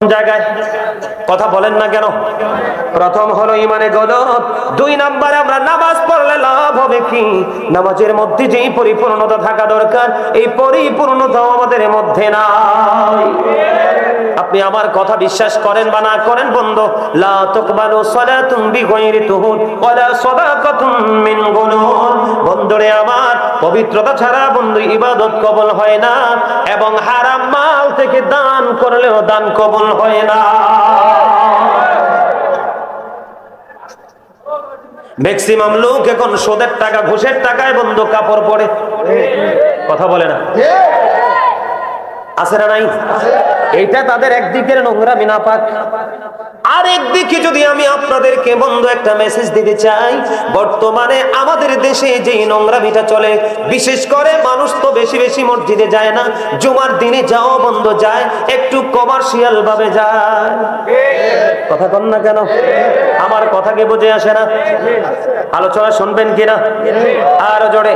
জায়গায় কথা বলেন না কেন? প্রথম হলো ইমানে গলত, দুই নম্বরে আমরা নামাজ পড়লে লাভ হবে কি? নামাজের মধ্যে যেই পরিপূর্ণতা থাকা দরকার, এই পরিপূর্ণতা আমাদের মধ্যে নাই। আপনি আমার কথা বিশ্বাস করেন বা না করেন বন্ধু, লা তুকবালু সালাতুন বিগাইরি তুহুর ওয়ালা সাদাকাতুন মিন গুলুল। বন্ধুরে আমার, পবিত্রতা ছাড়া বন্ধু ইবাদত কবুল হয় না, এবং হারাম মাল থেকে দান করলেও দান কবুল হয় না। ম্যাক্সিমাম লোক এখন সুদের টাকা ঘুষের টাকায় বন্ধু কাপড় পরে, কথা বলে না, আছে না নাই? এইটা তাদের একদিকের নোংরামি নাপাক। আর একদিকে যদি আমি আপনাদেরকে বন্ধু একটা মেসেজ দিতে চাই, বর্তমানে আমাদের দেশে যে নোংরামিটা চলে, বিশেষ করে মানুষ তো বেশি বেশি মসজিদে যায় না, জুমার দিনে যাও বন্ধু যায়, একটু কমার্শিয়াল ভাবে যায়। কথা কন না কেন? আমার কথা কি বুঝে আসে না? আলোচনা শুনবেন কিনা? আর জোরে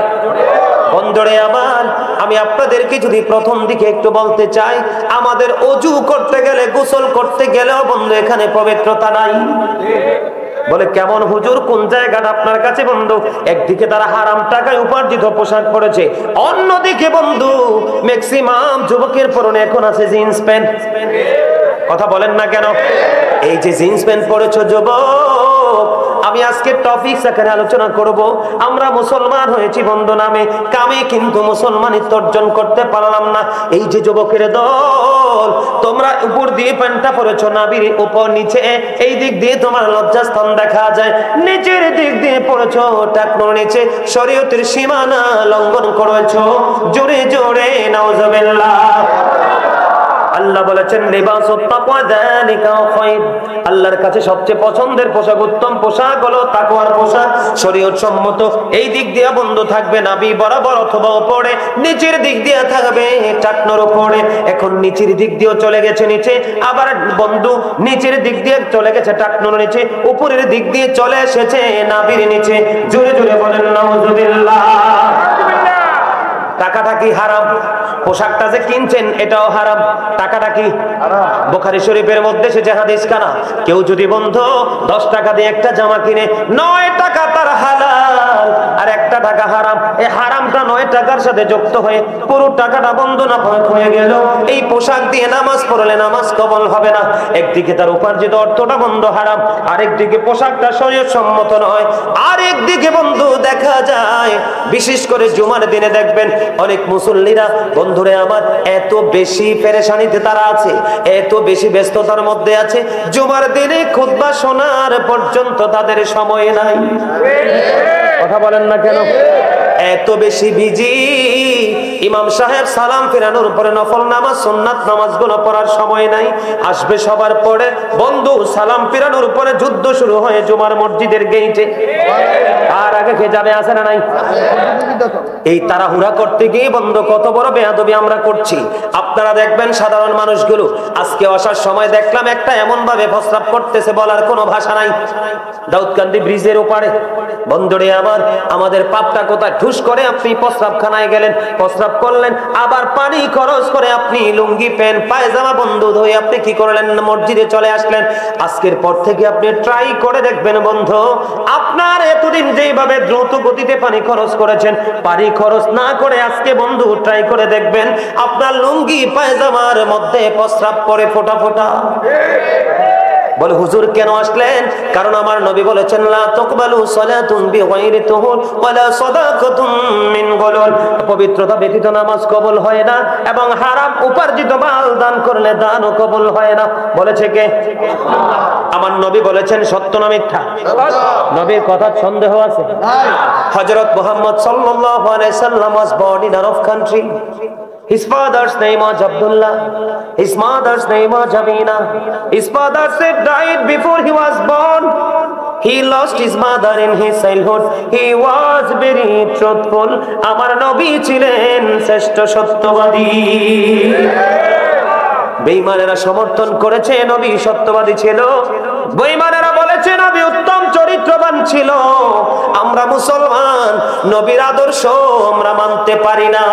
বন্ধুরে আমার, আমি আপনাদেরকে যদি প্রথম দিকে একটু বলতে চাই, আমাদের অজু করতে গেলে, গোসল করতে গেলেও বন্ধু এখানে পবিত্রতা নাই। বলে কেমন হুজুর, কোন জায়গাটা আপনার কাছে বন্ধু? একদিকে তারা হারাম টাকায় উপার্জিত পোশাক পরেছে, অন্যদিকে বন্ধু ম্যাক্সিমাম যুবকের পরনে এখন আছে জিন্স প্যান্ট। কথা বলেন না কেন? এই যে জিন্স প্যান্ট পরেছো যুবক, আমি আজকে টপিক এখানে আলোচনা করব। আমরা মুসলমান হয়েছি বন্ধু নামে, কামে কিন্তু মুসলমানিত্ব অর্জন করতে পারলাম না। এই যে যুবকের দল, তোমরা উপর দিয়ে প্যান্টটা পরেছো, নাভির উপর নিচে এই দিক দিয়ে তোমার লজ্জাস্থান দেখা যায়, নিচের দিক দিয়ে পড়েছো টাকনোর নিচে, শরীয়তের সীমানা লঙ্ঘন করেছো। জোরে জোরে নাউজুবিল্লাহ। আল্লাহ বলেছেন লিবাসুত তাকওয়া যালিকা খায়র, আল্লাহর কাছে সবচেয়ে পছন্দের পোশাক, উত্তম পোশাক হলো তাকওয়ার পোশাক, শরীয়ত সম্মত। এই দিক দিয়ে বন্ধু থাকবে নাভি বরাবর অথবা উপরে, নিচের দিক দিয়ে থাকবে টাকনোর উপরে। এখন নিচের দিক দিয়েও চলে গেছে নিচে, আবার বন্ধু নিচের দিক দিয়ে চলে গেছে টাকনোর নিচে, উপরের দিক দিয়ে চলে এসেছে নাভির নিচে। জোরে জোরে বলেন নাউজুবিল্লাহ। টাকাটা কি হারাম? পোশাকটা যে কিনছেন এটাও হারাম। টাকাটা কি হারাম? বুখারী শরীফের মধ্যে সে হাদিস কানা, কেউ যদি বন্ধু 10 টাকা দিয়ে একটা জামা কিনে, 9 টাকা তার হালাল আর 1 টাকা হারাম। এই হারামটা 9 টাকার সাথে যুক্ত হয়ে পুরো টাকাটা বন্ধু না হয়ে গেল। এই পোশাক দিয়ে নামাজ পড়লে নামাজ কবুল হবে না। একদিকে তার উপার্জিত অর্থটা বন্ধু হারাম, আরেকদিকে পোশাকটা শরীয়ত সম্মত নয়। আরেকদিকে বন্ধু দেখা যায়, বিশেষ করে জুমার দিনে দেখবেন অনেক মুসল্লিরা বন্ধুরে আমার এত বেশি পেরেশানিতে তারা আছে, এত বেশি ব্যস্ততার মধ্যে আছে, জুমার দিনে খুতবা শোনার পর্যন্ত তাদের সময় নাই। কথা বলেন না কেন? এত বেশি বিজি, ইমাম সাহেব সালাম ফেরানোর পরে নফল নামাজ, সুন্নাত নামাজগুলো পড়ার সময় নাই। আসবে সবার পরে বন্ধু সালাম ফেরানোর পরে যুদ্ধ শুরু হয় জুমার মসজিদের গেইটে, আর আগে কে যাবে? আছে না নাই? এই তাড়াহুড়া করতে গিয়ে বন্ধু কত বড় বেয়াদবি আমরা করছি। আপনারা দেখবেন সাধারণ মানুষগুলো, আজকে আসার সময় দেখলাম একটা এমন ভাবে প্রস্রাব করতেছে, বলার কোনো ভাষা নাই। দাউদকান্দি ব্রিজের ওপারে বন্ধুরে আমার, আমাদের পাপটা কোথায়? ঠুস করে আপনি প্রস্রাবখানায় গেলেন, প্রস্রাব করলেন, আবার পানি খরচ করে আপনি লুঙ্গি প্যান্ট পায়জামা বন্ধু ধুয়ে আপনি কি করলেন? মসজিদে চলে আসলেন। আজকের পর থেকে আপনি ট্রাই করে দেখবেন বন্ধু, আপনার এতদিন যেইভাবে দ্রুত গতিতে পানি খরচ করেছেন, পানি খরচ না করে আজকে বন্ধু ট্রাই করে দেখবেন আপনার লুঙ্গি পায়জামার মধ্যে প্রস্রাব পড়ে ফোঁটা ফোঁটা। বলে হুজুর কেন আসলেন? কারণ আমার নবী বলেছেন লা তুকবালু সালাতুন বিগাইরি তুহুর ওয়ালা সাদাকাতুন মিন গুলুল, পবিত্রতা ব্যতীত নামাজ কবুল হয় না, এবং হারাম উপার্জিত মাল দান করলে দানও কবুল হয় না। বলেছে কে? আমার নবী বলেছেন। সত্য না মিথ্যা? নবীর কথা সন্দেহ আছে? হযরত মুহাম্মদ সাল্লাল্লাহু আলাইহি সাল্লাম was born in Arab country. His father's name was Abdullah. His mother's name was Amina. His father said died before he was born. He lost his mother in his childhood. He was very truthful. Amar Nabi ছিলেন শ্রেষ্ঠ সত্যবাদী। বেঈমানেরা সমর্থন করেছে নবী সত্যবাদী ছিল, বেঈমানেরা বলেছে নবী উত্তম চরিত্রবান ছিল। আমরা মুসলমান, নবীর আদর্শ আমরা মানতে পারি না।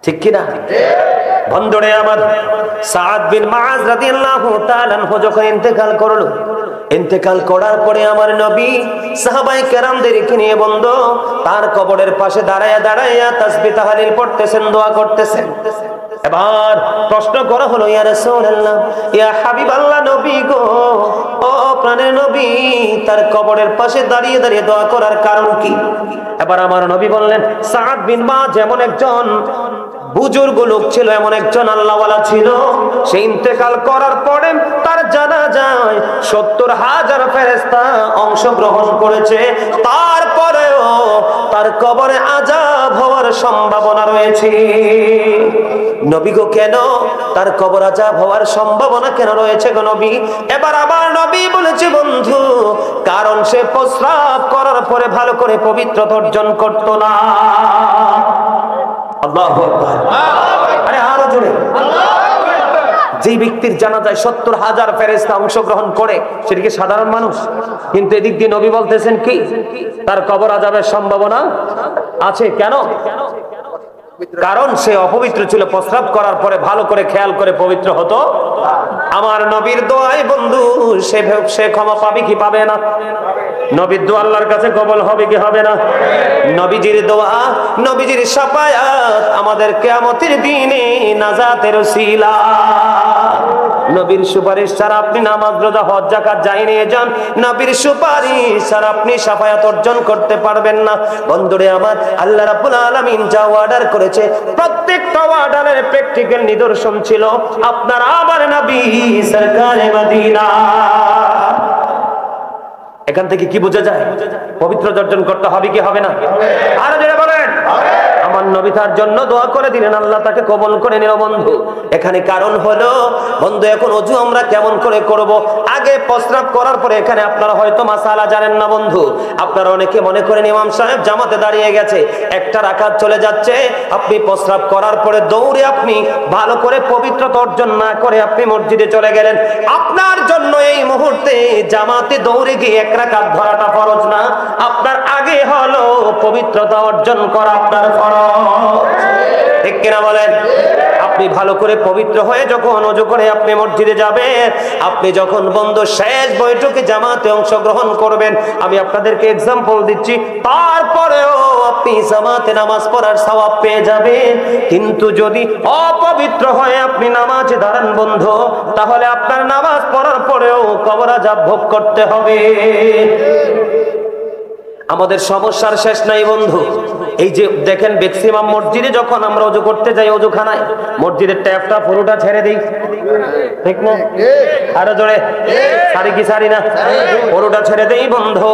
ঠিক কিনা? বন্ধুরে আমার, সাদ বিন মুআজ রাদিয়াল্লাহু তাআলা আনহু যখন ইন্তেকাল করলো, ইন্তেকাল করার পরে আমার নবী সাহাবায়ে কেরামদেরকে নিয়ে বন্ধু তার কবরের পাশে দাঁড়ায়া দাঁড়ায়া তাসবিহ তাহলিল পড়তেছেন, দোয়া করতেছেন। এবার প্রশ্ন করা হলো, ইয়া রাসূলুল্লাহ, ইয়া হাবিবাল্লাহ, নবী গো, ও প্রাণের নবী, তার কবরের পাশে দাঁড়িয়ে দাঁড়িয়ে দোয়া করার কারণ কি? এবার আমার নবী বললেন, সাদ বিন মুআজ এমন একজন বুজুর্গ লোক ছিল, এমন একজন আল্লাহওয়ালা ছিল, সে ইন্তেকাল করার পরে তার জানাজায় ৭০,০০০ ফেরেশতা অংশগ্রহণ করেছে, তারপরেও তার কবরে আযাব হওয়ার সম্ভাবনা রয়েছে। নবী গো, কেন তার কবর আযাব হওয়ার সম্ভাবনা কেন রয়েছে গো নবী? এবার আবার নবী বলেছে, বন্ধু, কারণ সে প্রস্রাব করার পরে ভালো করে পবিত্রতা অর্জন করতো না। আল্লাহু আকবার, আরে আরো জোরে। যে ব্যক্তির জানাজায় ৭০,০০০ ফেরেশতা অংশগ্রহণ করে, সেটা কি সাধারণ মানুষ? কিন্তু এদিক দিয়ে নবী বলতেছেন কি, তার কবর আযাবের সম্ভাবনা আছে। কেন? কারণ সে অপবিত্র ছিল, প্রস্রাব করার পরে ভালো করে খেয়াল করে পবিত্র হতো। আমার নবীর দোয়ায় বন্ধু সে ক্ষমা পাবে কি পাবে না? নবীর দোয়া আল্লাহর কাছে কবুল হবে কি হবে না? নবীজির দোয়া, নবীজির শাফায়াত আমাদের কিয়ামতের দিনে নাজাতের ওসিলা। নবীর সুপারিশ ছাড়া আপনি নামাজ, রোজা, হজ, যাকাত যাই নিয়ে যান, নবীর সুপারিশ ছাড়া আপনি শাফায়াত অর্জন করতে পারবেন না। বন্ধুরে আমার, আল্লাহ রাব্বুল আলামিন যা অর্ডার করেছে, প্রত্যেকটা অর্ডারের প্র্যাকটিক্যাল নিদর্শন ছিল আপনার আমার নবী সরকারে মদিনা। এখান থেকে কি বোঝা যায়? পবিত্র অর্জন করতে হবে কি হবে না? আর যারা বলেন আমার নবী তার জন্য দোয়া করে দিলেন, আল্লাহ তাকে কবুল করে নিল। বন্ধু, এখানে কারণ হলো, বন্ধু এখন ওযু আমরা কেমন করে করব? আগে প্রস্রাব করার পরে, এখানে আপনারা হয়তো মাসালা জানেন না বন্ধু, আপনারা অনেকে মনে করেন ইমাম সাহেব জামাতে দাঁড়িয়ে গেছে, একটা রাকাত চলে যাচ্ছে, আপনি প্রস্রাব করার পরে দৌড়ে আপনি ভালো করে পবিত্রতা অর্জন না করে আপনি মসজিদে চলে গেলেন। আপনার জন্য এই মুহূর্তে জামাতে দৌড়ে গিয়ে এক রাকাত ধরাটা ফরজ না, আপনার আগে হলো পবিত্রতা অর্জন করা আপনার ফরজ। ঠিক কিনা বলেন? আপনি ভালো করে পবিত্র হয়ে যখন ওযু করে আপনি মসজিদে যাবেন, আপনি যখন বন্ধু শেষ বৈঠকে জামাতে অংশগ্রহণ করবেন, আমি আপনাদেরকে এক্সাম্পল দিচ্ছি, তারপরেও আপনি জামাতে নামাজ পড়ার সওয়াব পেয়ে যাবেন। কিন্তু যদি অপবিত্র হয়ে আপনি নামাজে দাঁড়ান বন্ধু, তাহলে আপনার নামাজ পড়ার পরেও কবর আযাব ভোগ করতে হবে। আমাদের সমস্যার শেষ নাই বন্ধু। এই যে দেখেন, ম্যাক্সিমাম মসজিদে যখন আমরা ওযু করতে যাই, ওযুখানায় মসজিদের ট্যাপটা পুরোটা ছেড়ে দেই, ঠিক না? আরো জোরে, সারি কি সারি না? পুরোটা ছেড়ে দেই বন্ধু।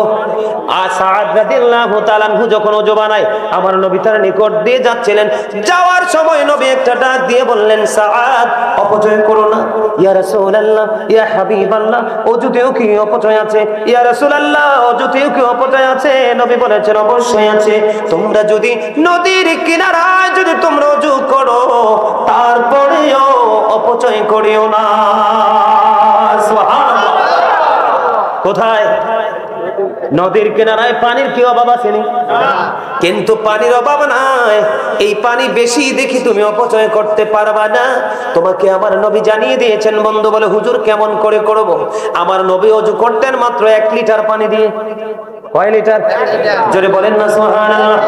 আর সাদ রাদিয়াল্লাহু তাআলা আনহু যখন ওযু বানায়, আমার নবী তার নিকট দিয়ে যাচ্ছিলেন, যাওয়ার সময় নবী একটা ডাক দিয়ে বললেন, সাদ, অপচয় করো না। ইয়া রাসূলুল্লাহ, ইয়া হাবিবাল্লাহ, ওযুতেও কি অপচয় আছে? ইয়া রাসূলুল্লাহ, ওযুতেও কি অপচয় আছে? নবী বলেছেন, অবশ্যই আছে। তোমরা যদি নদীর কিনারায় যদি তোমরা ওযু করো, তারপরেও অপচয় করিও না। সুবহানাল্লাহ। কোথায়? নদীর কিনারায়। পানির কি অভাব আছে? কিন্তু পানির অভাব নাই। এই পানি বেশি দেখি তুমি অপচয় করতে পারবা না। তোমাকে আমার নবী জানিয়ে দিয়েছেন। বন্ধু বলে, হুজুর কেমন করে করব? আমার নবী ওযু করতেন মাত্র 1 লিটার পানি দিয়ে। কয় লিটার? জোরে বলেন না সুবহানাল্লাহ।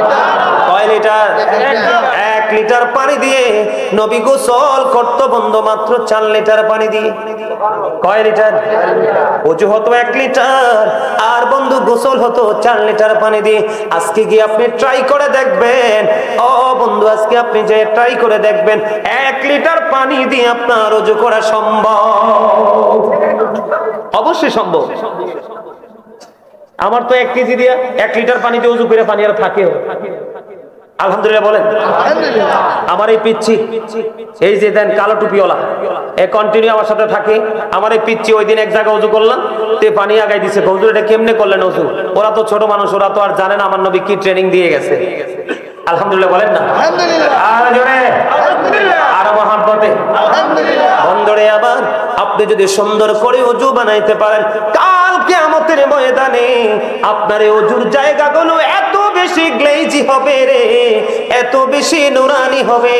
কয় লিটার? 1 লিটার পানি দিয়ে নবী গোসল করত বন্ধু মাত্র 4 লিটার পানি দিয়ে। কয় লিটার? ওযু হতো 1 লিটার, আর বন্ধু গোসল হতো 4 লিটার পানি দিয়ে। আজকে গিয়ে আপনি ট্রাই করে দেখবেন, ও বন্ধু, আজকে আপনি যে ট্রাই করে দেখবেন, 1 লিটার পানি দিয়ে আপনার ওযু করা সম্ভব। অবশ্যই সম্ভব। আমার তো 1 কেজি দিয়ে 1 লিটার পানি দিয়ে ওযু করে পানি আর থাকে। আলহামদুলিল্লাহ বলেন। আমার এই পিচ্ছি, এই যে দেন কালো টুপিওয়ালা, এ কন্টিনিউ আমার সাথে থাকে। আমার এই পিচ্ছি ওই দিন এক জায়গায় ওযু করলাম, তে পানি আগাই দিছে। হুজুর এটা কেমনে করলেন ওযু? ওরা তো ছোট মানুষ, ওরা তো আর জানে না আমার নবী কি ট্রেনিং দিয়ে গেছে। আলহামদুলিল্লাহ বলেন না? আর জোরে আর মহব্বতে। বন্ধুরে আবার, আপনি যদি সুন্দর করে ওযু বানাইতে পারেন, কাল কিয়ামতের ময়দানে আপনার এই ওযুর জায়গাগুলো এত বেশি গ্লেজি হবে রে, এত বেশি নুরানি হবে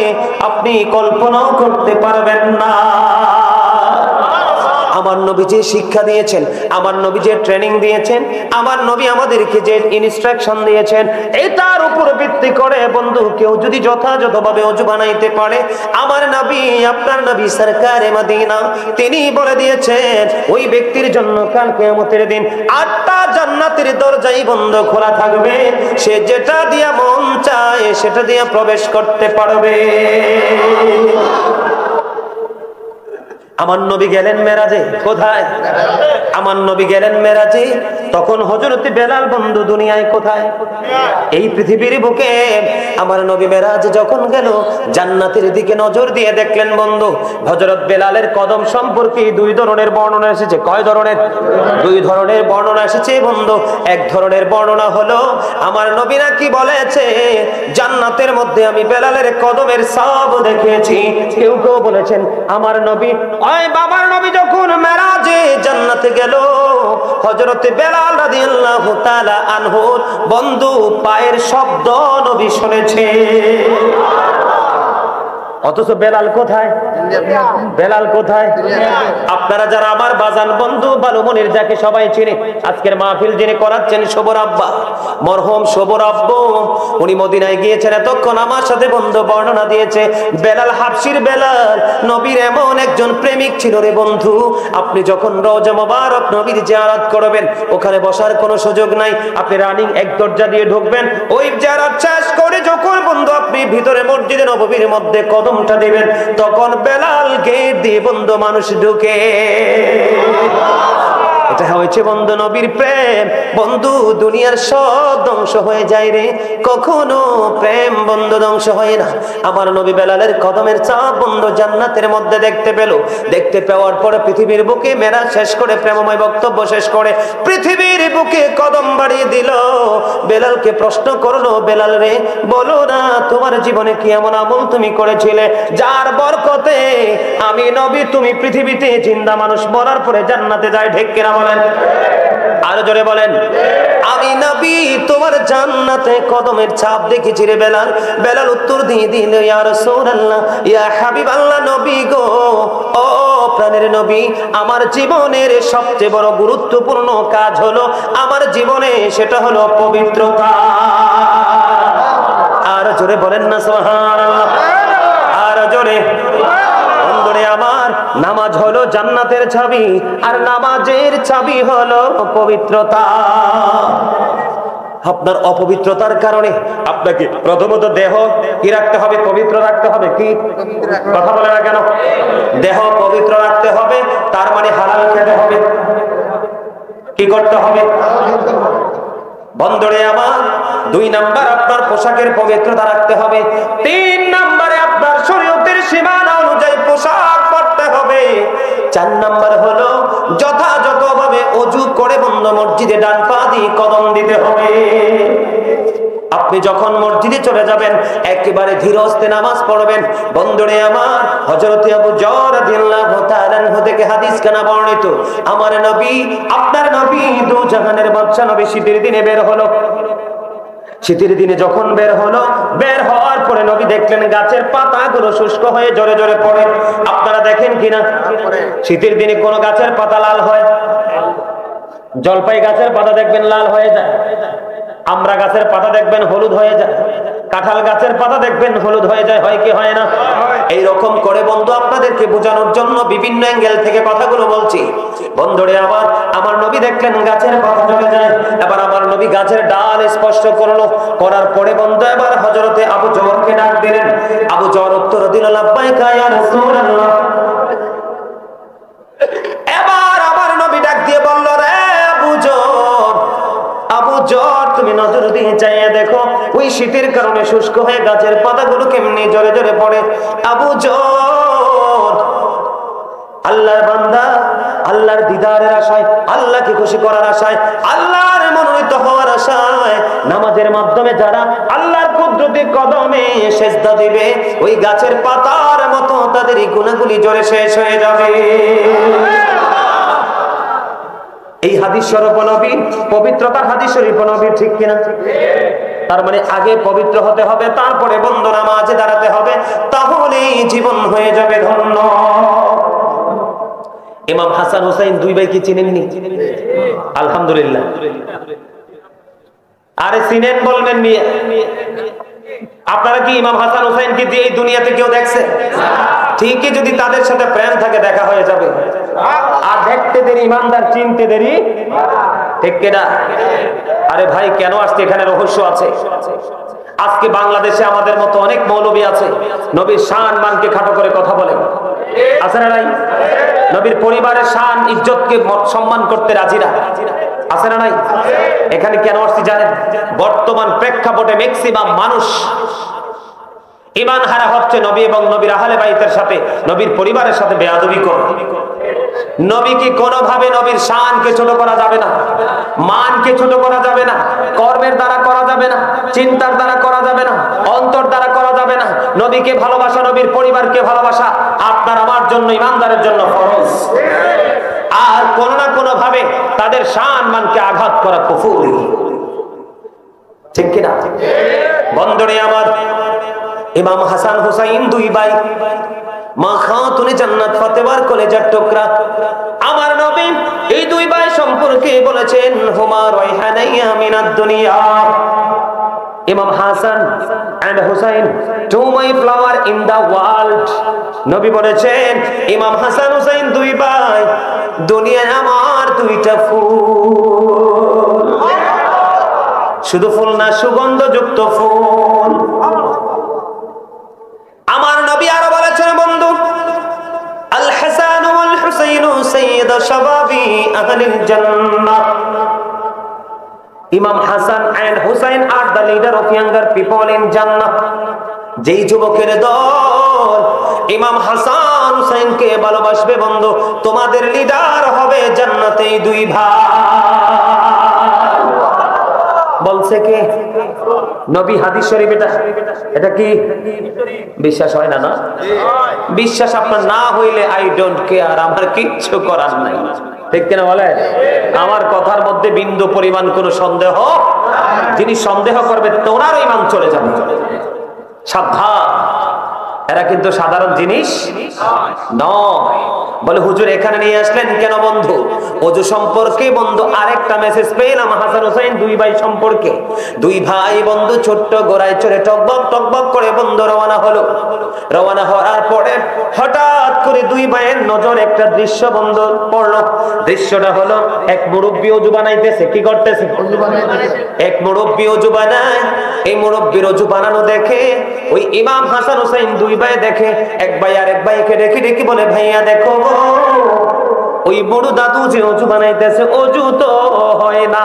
আপনি কল্পনাও করতে পারবেন না। আমার নবী যে শিক্ষা দিয়েছেন, আমার নবী যে ট্রেনিং দিয়েছেন, আমার নবী আমাদেরকে যে ইনস্ট্রাকশন দিয়েছেন, এটার উপর ভিত্তি করে বন্ধু কেউ যদি যথাযথভাবে ওযু বানাইতে পারে, আমার নবী আপনার নবী সরকারে মদিনা তিনি বলে দিয়েছেন ওই ব্যক্তির জন্য কাল কিয়ামতের দিন 8টা জান্নাতের দরজাই বন্ধ খোলা থাকবে, সে যেটা দিয়া মন চায় সেটা দিয়া প্রবেশ করতে পারবে। আমার নবী গেলেন মেরাজে, কোথায়? আমার নবী গেলেন মেরাজে, তখন হযরত বেলাল বন্ধু দুনিয়ায় কোথায়? এই পৃথিবীর বুকে। আমার নবী মেরাজে যখন গেল, জান্নাতের দিকে নজর দিয়ে দেখলেন বন্ধু হযরত বেলালের কদম সম্পর্কে 2 ধরনের বর্ণনা এসেছে। কয় ধরনের? 2 ধরনের বর্ণনা এসেছে বন্ধু। এক ধরনের বর্ণনা হলো আমার নবী নাকি বলেছে জান্নাতের মধ্যে আমি বেলালের কদমের ছাপ দেখেছি। কেউ কেউ বলেছেন আমার নবী ওই বাবার নবী যখন মেরাজে জান্নাতে গেল, হযরত বেলাল রাদিয়াল্লাহু তাআলা আনহু বন্ধু পায়ের শব্দ নবী শুনেছে। অথচ বেলাল কোথায়? বেলাল কোথায়? আপনারা যারা আমার বাজান বন্ধু বালুমনির যাকে সবাই চিনে, আজকের মাহফিল যিনি করাচ্ছেন সবর আব্বা, মরহুম সবর আব্বু, উনি মদিনায় গিয়েছেন, এতক্ষণ আমার সাথে বন্ধু বর্ণনা দিয়েছে বেলাল হাবশির বেলাল নবীর এমন একজন প্রেমিক ছিল রে বন্ধু। আপনি যখন রওজা মোবারক নবীর জিয়ারত করবেন, ওখানে বসার কোনো সুযোগ নাই, আপনি রানিং এক দরজা দিয়ে ঢুকবেন, ওই জিয়ারত শেষ করে যখন বন্ধু আপনি ভিতরে মসজিদে নববীর মধ্যে কদমটা দিবেন, তখন বেলাল গেট দিয়ে বন্ধু মানুষ ঢুকে। এটা হয়েছে বন্ধু নবীর প্রেম। বন্ধু দুনিয়ার সব ধ্বংস হয়ে যায় রে, কখনো প্রেম বন্ধু ধ্বংস হয় না। আমার নবী বেলালের কদমের ছাপ বন্ধু জান্নাতের মধ্যে দেখতে পেল। দেখতে পাওয়ার পরে পৃথিবীর বুকে মেরাজ শেষ করে, প্রেমময় বক্তব্য শেষ করে পৃথিবীর বুকে কদম বাড়িয়ে দিল। বেলালকে প্রশ্ন করলো, বেলাল রে বলো না তোমার জীবনে কি এমন আমল তুমি করেছিলে যার বরকতে আমি নবী তুমি পৃথিবীতে জিন্দা মানুষ মরার পরে জান্নাতে যায়? ঠিক কিনা বলেন? আরো জোরে বলেন। আমি নবী তোমার জান্নাতে কদমের ছাপ দেখেছি রে বেলাল। বেলাল উত্তর দিয়ে দিল ইয়া রাসূলুল্লাহ, ইয়া হাবিবাল্লাহ, নবী গো, ও প্রাণের নবী, আমার জীবনের সবচেয়ে বড় গুরুত্বপূর্ণ কাজ হলো আমার জীবনে, সেটা হলো পবিত্রতা। আর জোরে বলেন না সুবহানাল্লাহ। আর জোরে। বন্ধুরে আমার, নামাজ হলো জান্নাতের চাবি, আর নামাজের চাবি হলো পবিত্রতা। আপনার অপবিত্রতার কারণে আপনাকে প্রথমত দেহ কি রাখতে হবে? পবিত্র রাখতে হবে। কি কথা বলে না কেন? দেহ পবিত্র রাখতে হবে, তার মানে হালাল খেতে হবে। কি করতে হবে? বন্ধুরে আমার, 2 নাম্বার আপনার পোশাকের পবিত্রতা রাখতে হবে। 3 নম্বরে আপনার শরীয়তের সীমানা অনুযায়ী পোশাক পরতে হবে। 4 নাম্বার হলো যথাযথভাবে ওযু করে বন্ধু মসজিদে ডান পা দিয়ে কদম দিতে হবে। আপনি যখন মসজিদে চলে যাবেন একেবারে ধীর হস্তে নামাজ পড়বেন। বন্ধুরে আমার, হযরত আবু যর রাদিয়াল্লাহু তাআলা আনহু থেকে হাদিস কানা বর্ণিত, আমার নবী আপনার নবী দু জাহানের বাদশা নবী শীতের দিনে বের হলো। শীতের দিনে যখন বের হলো, বের হওয়ার পরে নবী দেখলেন গাছের পাতাগুলো শুষ্ক হয়ে জোরে জোরে পড়ে। আপনারা দেখেন কিনা শীতের দিনে কোন গাছের পাতা লাল হয়? জলপাই গাছের পাতা দেখবেন লাল হয়ে যায়, আমড়া গাছের পাতা দেখবেন হলুদ হয়ে যায়, কাঁঠাল গাছের পাতা দেখবেন হলুদ হয়ে যায়, হয় কি হয় না? এই রকম করে বন্ধু আপনাদেরকে বোঝানোর জন্য বিভিন্ন অ্যাঙ্গেল থেকে কথাগুলো বলছি। বন্ধুরে আবার, আমার নবী দেখলেন গাছের পাতা চলে যায়, এবার আমার নবী গাছের ডাল স্পর্শ করলো, করার পরে বন্ধু এবার হযরতে আবু যরকে ডাক দিলেন। আবু যর উত্তর দিল লাব্বাইকা ইয়া রাসূলুল্লাহ। এবার আমার নবী ডাক দিয়ে বলল, রে আবু যর, আবু যর, তুমি নজর দিয়ে চাইয়ে দেখো ওই শীতের কারণে শুষ্ক হয়ে গাছের পাতাগুলো কেমনি জোরে জোরে পড়ে। আবু যর, আল্লাহর বান্দা, আল্লাহর দিদারের আশায়, আল্লাহকে খুশি করার আশায়, আল্লাহর মনোনীত হওয়ার আশায় নামাজের মাধ্যমে যারা আল্লাহর কুদরতি কদমে সেজদা দিবে, ওই গাছের পাতার মতো তাদের এই গুনাহগুলি জোরে শেষ হয়ে যাবে। এই হাদিস শরীফ নবী, পবিত্রতার হাদিস শরীফ নবী, ঠিক কিনা? তার মানে আগে পবিত্র হতে হবে, তারপরে বন্ধু নামাজে দাঁড়াতে হবে, তাহলেই জীবন হয়ে যাবে ধন্য। ইমাম হাসান হুসাইন দুই ভাই কি চিনেননি? আলহামদুলিল্লাহ। আরে চিনেন বলবেন নিয়ে, আপনারা কি ইমাম হাসান হুসাইনকে দিয়ে এই দুনিয়াতে কেউ দেখছে? ঠিকই, যদি তাদের সাথে প্রেম থাকে দেখা হয়ে যাবে। আর দেখতে দেরি ইমানদার, চিনতে দেরি, ঠিক কিনা? আরে ভাই কেন আসছে, এখানে রহস্য আছে। আজকে বাংলাদেশে আমাদের মতো অনেক মৌলবী আছে, নবীর শান মানকে খাটো করে কথা বলে, আছে না নাই? নবীর পরিবারের শান ইজ্জতকে সম্মান করতে রাজি না, আছে না নাই? এখানে কেন আসছি জানেন? বর্তমান প্রেক্ষাপটে ম্যাক্সিমাম মানুষ ঈমান হারা হচ্ছে নবী এবং নবীর আহলে বাইতের সাথে, নবীর পরিবারের সাথে বেয়াদবি করে। নবীকে কোনোভাবে নবীর শানকে ছোট করা যাবে না, মানকে ছোট করা যাবে না, কর্মের দ্বারা করা যাবে না, চিন্তার দ্বারা করা যাবে না, অন্তর দ্বারা করা যাবে না। নবীকে ভালোবাসা, নবীর পরিবারকে ভালোবাসা আপনার আমার জন্য, ইমানদারের জন্য ফরজ। আর কোন না কোন ভাবে তাদের শান মানকে আঘাত করা কুফর, ঠিক কিনা? বন্ধুরে আমার, ইমাম হাসান হুসাইন দুই ভাই, মা খাতুনে জান্নাত ফাতেমার কলেজার টুকরা। আমার নবী এই দুই ভাই সম্পর্কে বলেছেন, হুমা রায়হানাইয়া মিনাদ দুনিয়া। Imam Hasan and Husain, two my flower in the world. নবী বলেছেন ইমাম হাসান হুসাইন দুই ভাই দুনিয়ায় আমার দুইটা ফুল, শুধু ফুল না, সুগন্ধযুক্ত ফুল। আমার নবী আরো বলেছেন বন্ধু, আল হাসান ওয়াল হুসাইন সাইয়্যিদু শাবাবি আহলিল জান্নাহ। Imam Hasan and Husain are the leader of younger people in জান্নাহ। যেই যুবকের দল ইমাম হাসান হুসাইনকে ভালোবাসবে বন্ধু, তোমাদের লিডার হবে জান্নাতে দুই ভাই। বলছে কে? নবী, হাদিস শরীফ। এটা কি বিশ্বাস হয় না? না বিশ্বাস আপনার না হইলে আই ডোন্ট কেয়ার, আমার কিচ্ছু করার নাই, ঠিক কিনা বলে? আমার কথার মধ্যে বিন্দু পরিমাণ কোনো সন্দেহ, যিনি সন্দেহ করবে তোনারও ঈমান চলে যাবে। সাবধান, এরা কিন্তু সাধারণ জিনিস নয়। বলে হুজুর এখানে নিয়ে আসলেন কেন বন্ধু? ওযু সম্পর্কে বন্ধু আরেকটা মেসেজ পেলাম হাসান হোসেন দুই ভাই সম্পর্কে। দুই ভাই বন্ধু ছোট্ট গোড়ায় চড়ে টকবক টকবক করে বন্ধু রওনা হলো। রওনা হওয়ার পরে হঠাৎ করে দুই ভাইয়ের নজর একটা দৃশ্য বন্ধু পড়লো। দৃশ্যটা হলো এক মুরব্বি ওযু বানাইতেছে। কি করতেছে? এক মুরব্বি ওযু বানায়। এই মুরব্বির ওযু বানানো দেখে ওই ইমাম হাসান হোসেন দুই ভাই দেখে, এক ভাই আর এক ভাইকে ডেকে ডেকে বলে, ভাইয়া দেখো ওই বড় দাদু যে ওযু বানাইতেছে ওযু তো হয় না।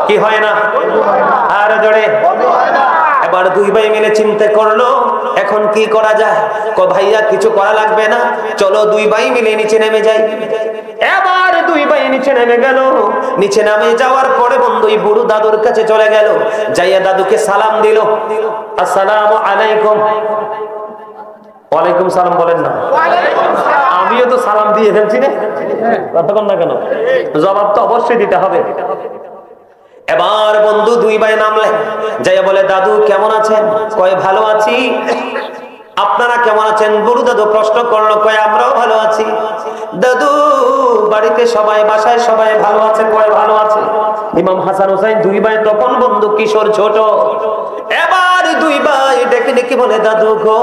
কি হয় না? আর জোরে। এবার দুই ভাই মিলে চিন্তা করলো এখন কি করা যায়। ভাইয়া কিছু করা লাগবে না, চলো দুই ভাই মিলে নিচে নেমে যাই। এবার দুই ভাই নিচে নেমে গেল। নিচে নামে যাওয়ার পরে বন্ধু এই বুড়ো দাদুর কাছে চলে গেল। যাইয়া দাদুকে সালাম দিল, আসসালামু আলাইকুম। ওয়ালাইকুম সালাম বলেন না? আমিও তো সালাম দিয়ে ফেলছি না, কথা বল না কেন? জবাব তো অবশ্যই দিতে হবে। এবার বন্ধু দুই ভাই নামলেন, যাইয়া বলে, দাদু কেমন আছেন? কয় ভালো আছি। আপনারা কেমন আছেন? বুড়ো দাদু প্রশ্ন করলো। কয় আমরাও ভালো আছি। দাদু বাড়িতে সবাই, বাসায় সবাই ভালো আছে? কয় ভালো আছে। ইমাম হাসান হোসেন দুই ভাই তখন বন্ধু কিশোর ছোট। এবার দুই ভাই ডেকে ডেকে বলে, দাদু গো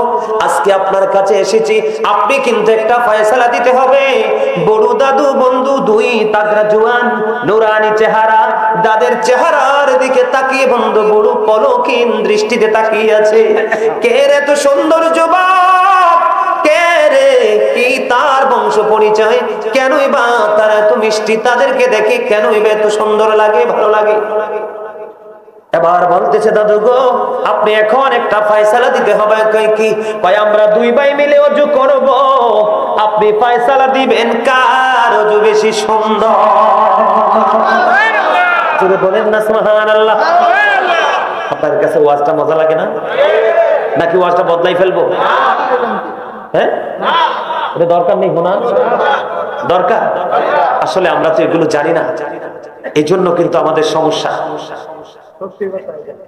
আজকে আপনার কাছে এসেছি, আপনি কিন্তু একটা ফয়সালা দিতে হবে। বড় দাদু বন্ধু দুই তাগড়া জওয়ান নুরানি চেহারা, দাদের চেহারার দিকে তাকিয়ে বন্ধু বড় পলকিন দৃষ্টিতে তাকিয়ে আছে। কে রে এত সুন্দর যুবক, কে রে, কি তার বংশ পরিচয়, কেনই বা তারা এত মিষ্টি, তাদেরকে দেখে কেনই বা এত সুন্দর লাগে, ভালো লাগে। এবার বলতেছে, দাদু গো আপনি এখন একটা ফয়সালা দিতে হবে। কি? ভাই আমরা দুই ভাই মিলে ওযু করব, আপনি ফয়সালা দিবেন কার ওযু বেশি সুন্দর। যদি বলেন না সুবহানাল্লাহ। আপনার কাছে ওয়াজটা মজা লাগে না? নাকি ওয়াজটা বদলাই ফেলবো? হ্যাঁ, এটা দরকার নেই, শোনা দরকার। আসলে আমরা তো এগুলো জানি না। এই জন্য কিন্তু আমাদের সমস্যা।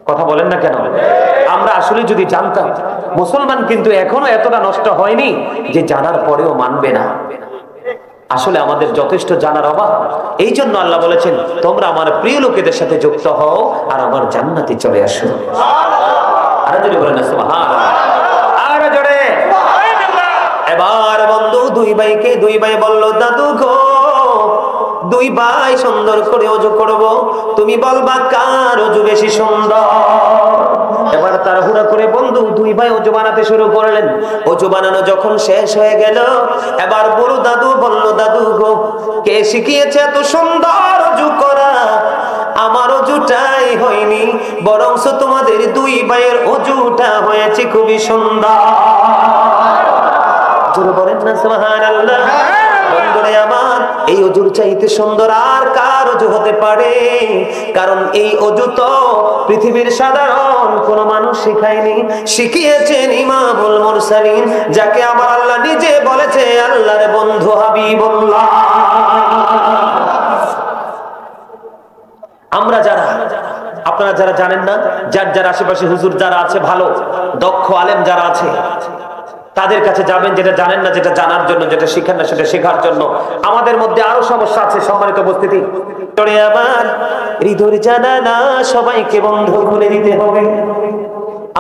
কথা বলেন না কেন? আমরা আসলে যদি জানতাম, মুসলমান কিন্তু এখনো এতটা নষ্ট হয়নি যে জানার পরেও মানবে না। আসলে আমাদের যথেষ্ট জানার অভাব। এই জন্য আল্লাহ বলেছেন, তোমরা আমার প্রিয় লোকেদের সাথে যুক্ত হও আর আমার জান্নাতে চলে আসো। আর যদি বলেন সুবহানাল্লাহ, আর জোরে। এবার বন্ধু দুই ভাই বলল, দাদু গো, দুই ভাই সুন্দর করে ওযু করব, তুমি বলবা কার ওযু বেশি সুন্দর। এবার তাড়াহুড়া করে বন্ধু দুই ভাই ওযু বানাতে শুরু করলেন। ওযু বানানো যখন শেষ হয়ে গেল, এবার বড় দাদু বলল, দাদু গো, কে শিখিয়েছে এত সুন্দর ওযু করা? আমার ওযুটাই হয়নি, বরংস তোমাদের দুই ভাইয়ের ওযুটা হয়েছে খুবই সুন্দর। জোরে বলেন না সুবহানাল্লাহ। বন্ধুরে আমার, এই ওযুর চাইতে সুন্দর আর কার ওযু হতে পারে? কারণ এই ওযু তো পৃথিবীর সাধারণ কোন মানুষ শিখায়নি, শিখিয়েছেন ইমামুল মুরসালিন, যাকে আমার আল্লাহ নিজে বলেছে আল্লাহর বন্ধু হাবিবুল্লাহ। আমরা যারা, আপনারা যারা জানেন না, যার আশেপাশে হুজুর যারা আছে, ভালো দক্ষ আলেম যারা আছে, তাদের কাছে যাবেন, যেটা জানেন না যেটা জানার জন্য, যেটা শিখেন না সেটা শেখার জন্য। আমাদের মধ্যে আরো সমস্যা আছে। সম্মানিত উপস্থিতি, আমার হৃদয় জানা না সবাইকে বন্ধ খুলে দিতে হবে।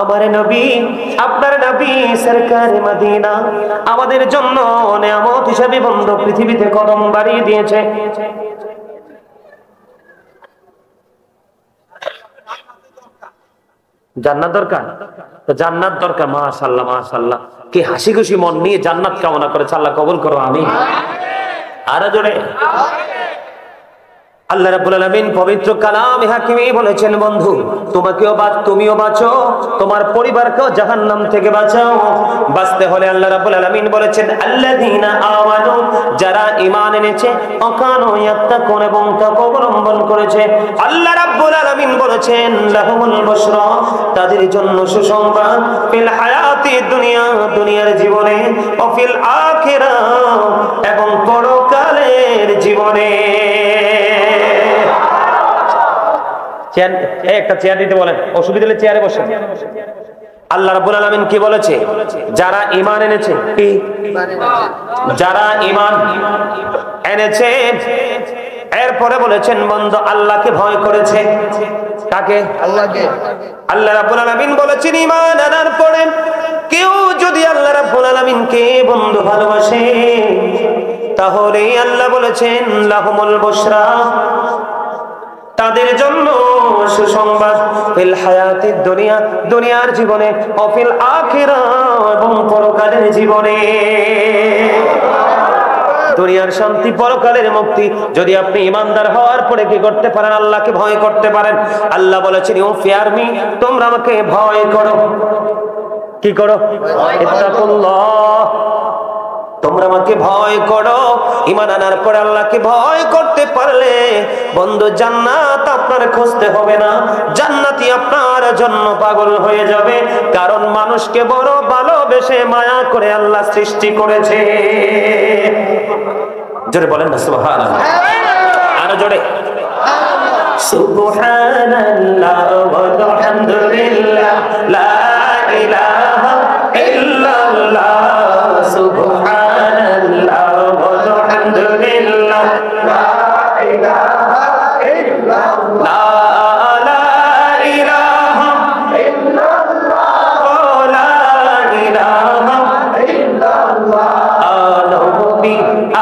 আমার নবী, আপনার নবী সরকারে মদিনা আমাদের জন্য নিয়ামত হিসেবে বন্ধ পৃথিবীতে কদম বাড়িয়ে দিয়েছে। জান্নাত দরকার, তো জান্নাত দরকার। মাশাআল্লাহ মাশাআল্লাহ, কি হাসি খুশি মন নিয়ে জান্নাত কামনা করেছে। আল্লাহ কবুল করো, আমিন। আর জোরে আল্লাহ রাব্বুল আলামিন পবিত্র কালামে হাকিমে বলেছেন, বন্ধু তুমিও বাঁচো, তোমার পরিবারকেও জাহান্নাম থেকে বাঁচাও। বাঁচতে হলে আল্লাহ রাব্বুল আলামিন বলেছেন, আল্লাযীনা আমানু, যারা ঈমান এনেছে, ওয়াকানু ইয়াত্তাকুন, এবং তাকওয়া অবলম্বন করেছে। আল্লাহ রাব্বুল আলামিন বলেছেন, লাহুমুল বুশরা, তাদের জন্য সুসংবাদ, ফিল হায়াতি দুনিয়া, দুনিয়ার জীবনে, ও ফিল আখিরাহ, এবং পরকালের জীবনে। একটা চেয়ার দিতে বলেন, অসুবিধা হলে চেয়ারে বসে। আল্লাহ রাব্বুল আলামিন কি বলেছে? যারা ঈমান এনেছে, কি যারা ঈমান এনেছে, এরপরে বলেছেন বন্ধু আল্লাহকে ভয় করেছে। কাকে? আল্লাহকে। আল্লাহ রাব্বুল আলামিন বলেছেন, ঈমান আনার পরে কেউ যদি আল্লাহ রাব্বুল আলামিনকে বন্ধু ভালোবাসে, তাহলে আল্লাহ বলেছেন, লাহুমুল বুশরা, তাদের জন্য সুসংবাদ, ফিল হায়াতিদ দুনিয়া, দুনিয়ার জীবনে, ও ফিল আখিরাহ, এবং পরকালের জীবনে। দুনিয়ার শান্তি, পরকালের মুক্তি যদি আপনি ইমানদার হওয়ার পরে কি করতে পারেন? আল্লাহকে ভয় করতে পারেন। আল্লাহ বলেছেন, ইউ ফিয়ার মি, তোমরা আমাকে ভয় করো। কি করো? ইত্তাকুল্লাহ, তোমরা আমাকে ভয় করো। ঈমান আনার পর আল্লাহকে ভয় করতে পারলে বন্ধু জান্নাত আপনার খুঁজতে হবে না, জান্নাতি আপনার জন্য পাগল হয়ে যাবে। কারণ মানুষকে বড় ভালোবেসে মায়া করে আল্লাহ সৃষ্টি করেছে। জোরে বলেন না সুবহানাল্লাহ। আরো জোরে সুবহানাল্লাহ ওয়ালহামদুলিল্লাহ, লা ইলাহা ইল্লাল্লাহ, সুবহানাল্লাহ ওয়ালহামদুলিল্লাহ, লা ইলাহা ইল্লাল্লাহ, লা ইলাহা ইল্লাল্লাহ, লা ইলাহা ইল্লাল্লাহ। নবী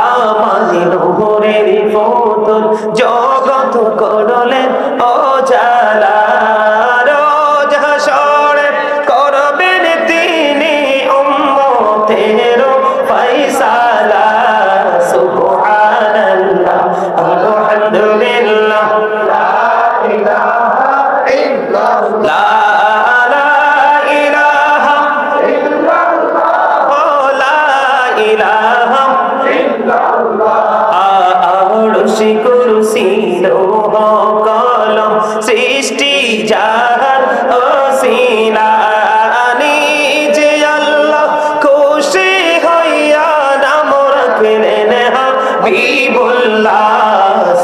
আমানি নূরের ফতুল, জগৎ করলেন ও জালা, রোজ হাসরে করবেন তিনি উম্মতের ফয়সালা। সুবহানাল্লাহ আলহামদুলিল্লাহ, লা ইলাহা ইল্লাল্লাহ, লা ইলাহা ইল্লাল্লাহ, লা ইলাহা ইল্লাল্লাহ। আরশি কুরসি লৌহ কলম সৃষ্টি যাহার ওসিলা, নিজে আল্লাহ খুশি হইয়া নাম রাখলেন হাবিবুল্লাহ।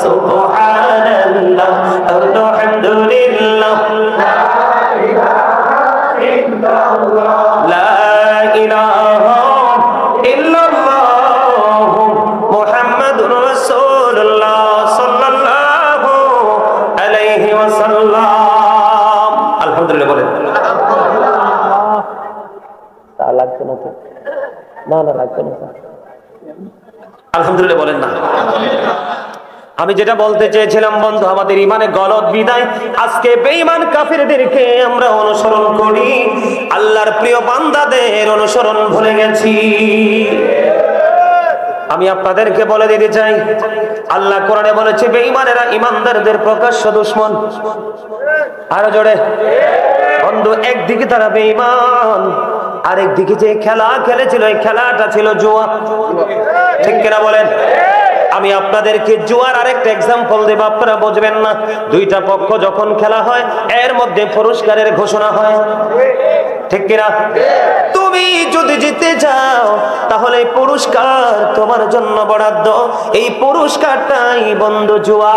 সুবহানাল্লাহ তা লাগবে না তো? না না, লাগবে না। আলহামদুলিল্লাহ বলেন না। আমি যেটা বলতে চেয়েছিলাম বন্ধু, আমাদের ইমানে গলত বিদায় আজকে বেঈমান কাফিরদেরকে আমরা অনুসরণ করি, আল্লাহর প্রিয় বান্দাদের অনুসরণ ভুলে গেছি। আমি আপনাদেরকে বলে দিতে চাই, আল্লাহ কোরআনে বলেছে বেঈমানেরা ইমানদারদের প্রকাশ্য দুশমন। আরো জোরে বন্ধু, একদিকে তারা বেঈমান, আরেকদিকে যে খেলা খেলেছিল এই খেলাটা ছিল জুয়া। ঠিক কিনা বলেন? আমি আপনাদেরকে জুয়ার আরেকটা এক্সাম্পল দেব, আপনারা বুঝবেন না। দুইটা পক্ষ যখন খেলা হয় এর মধ্যে পুরস্কারের ঘোষণা হয়, ঠিক কিনা? তুমি যদি জিতে যাও তাহলে পুরস্কার তোমার জন্য বরাদ্দ, এই পুরস্কারটাই বন্ধু জুয়া।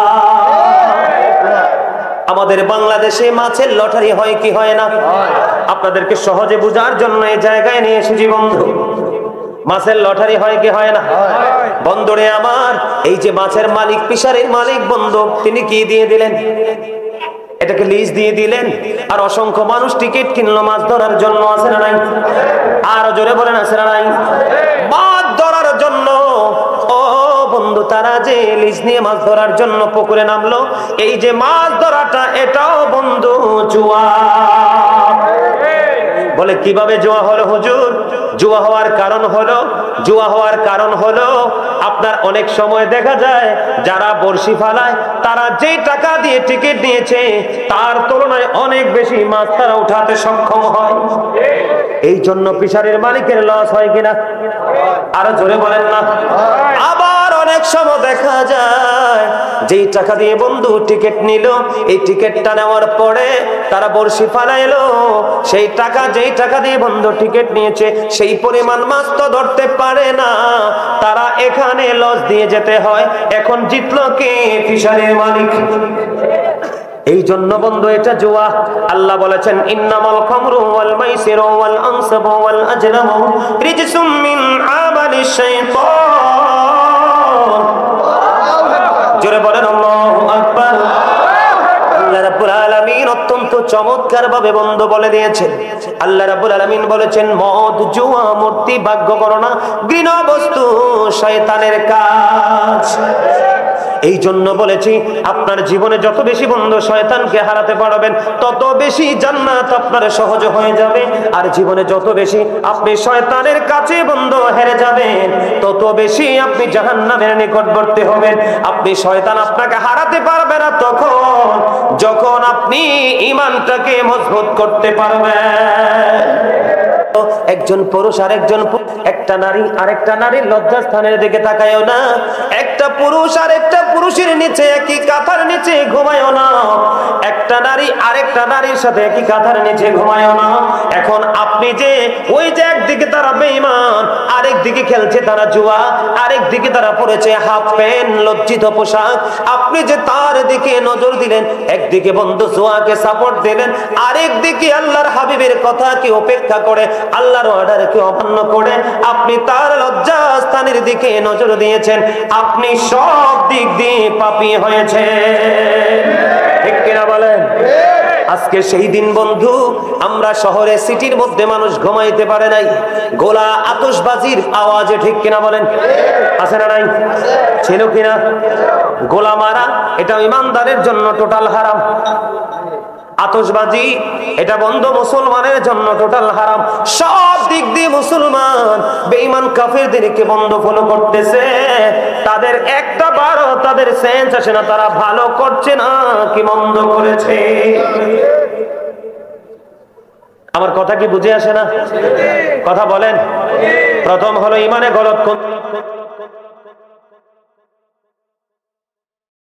আমাদের বাংলাদেশে মাছের লটারি হয় কি হয় না? আপনাদেরকে সহজে বোঝার জন্য এই জায়গায় নিয়ে এসেছি বন্ধু। মাছের লটারি হয় কি হয় না? বন্ধুরে আমার, এই যে মাছের মালিক, ফিশারির মালিক বন্ধু, তিনি কি দিয়ে দিলেন? এটাকে লিজ দিয়ে দিলেন, আর অসংখ্য মানুষ টিকিট কিনলো মাছ ধরার জন্য। আছে না নাই? আর জোরে বলেন, আছে না নাই? মাছ ধরার জন্য ও বন্ধু, তারা যে লিজ নিয়ে মাছ ধরার জন্য পুকুরে নামলো, এই যে মাছ ধরাটা এটাও বন্ধু জুয়া। বলে কিভাবে জুয়া হলো হুজুর? জুয়া হওয়ার কারণ হলো আপনার অনেক সময় দেখা যায় যারা বড়শি ফালায় তারা যেই টাকা দিয়ে টিকিট নিয়েছে তার তুলনায় অনেক বেশি মাছ তারা উঠাতে সক্ষম হয়। এই জন্য ফিশারির মালিকের লস হয় কিনা? আরো জোরে বলেন না। আবার অনেক সময় দেখা যায় যেই টাকা দিয়ে বন্ধু টিকিট নিল, এই টিকিটটা নেওয়ার পরে তারা বড়শি ফালাইলো, সেই টাকা, যেই টাকা দিয়ে বন্ধু টিকিট নিয়েছে সেই পরিমাণ মাছ তো ধরতে পারে না, তারা এখানে লস দিয়ে যেতে হয়। এখন জিতলো কে? ফিশারির মালিক। এই জন্য বন্ধু এটা জুয়া। আল্লাহ বলেছেন ইন্নামাল খামরু ওয়াল মাইসিরু ওয়াল আনসাবু ওয়াল আজলামু রিজসুম মিন আমালিশ শাইতান। জোরে বলেন আল্লাহু আকবার। আল্লাহ রাব্বুল আলামিন অত্যন্ত চমৎকার ভাবে বন্ধু বলে দিয়েছেন। আল্লাহ রাব্বুল আলামিন বলেছেন মদ, জুয়া, মূর্তি, ভাগ্য গণনা, ঘৃণ্য বস্তু শয়তানের কাজ। এই জন্য বলেছি আপনার জীবনে যত বেশি বন্ধু শয়তানকে হারাতে পারবেন তত বেশি জান্নাত আপনার সহজ হয়ে যাবে। আর জীবনে যত বেশি আপনি শয়তানের কাছে বন্ধু হেরে যাবেন তত বেশি আপনি জাহান্নামের নিকটবর্তী হবেন। আপনি শয়তান আপনাকে হারাতে পারবে না তখন যখন আপনি ঈমানটাকে মজবুত করতে পারবেন। একজন পুরুষ আর একটা নারী আরেকটা নারীর লজ্জাস্থানের দিকে তাকায়ও না। একটা পুরুষ আর একটা পুরুষের নিচে একই কাঁথার নিচে ঘুমায়ও না। একটা নারী আরেকটা নারীর সাথে একই কাঁথার নিচে ঘুমায়ও না। এখন আপনি যে ওই যে একদিকে তারা বেঈমান, আরেক দিকে খেলছে তারা জুয়া, আরেক দিকে তারা পরেছে হাফ প্যান্ট, লজ্জিত পোশাক, আপনি যে তার দিকে নজর দিলেন, একদিকে বন্ধু জুয়াকে সাপোর্ট দিলেন, আরেক দিকে আল্লাহর হাবিবের কথাকে উপেক্ষা করে, আল্লাহর অর্ডারকে অমান্য করে আপনি তার লজ্জাস্থানের দিকে নজর দিয়েছেন, আপনি সব দিক দিয়ে পাপী হয়েছেন। ঠিক কিনা বলেন? আজকে সেই দিন বন্ধু, আমরা শহরে সিটির মধ্যে মানুষ ঘুমাইতে পারে নাই গোলা আতশবাজির আওয়াজে। ঠিক কিনা বলেন? আছে না নাই? ছিল কিনা? গোলা মারা এটা ইমানদারের জন্য টোটাল হারাম। আতশবাজি এটা বন্ধ মুসলমানের জন্য টোটাল হারাম। সব দিক দিয়ে মুসলমান বেঈমান কাফেরদেরকে বন্ধ ফলো করতেছে। তাদের একটা বারো তাদের সেন্স আসে না, তারা ভালো করছে না কি মন্দ করেছে। আমার কথা কি বুঝে আসে না? কথা বলেন। প্রথম হলো ইমানে গলত।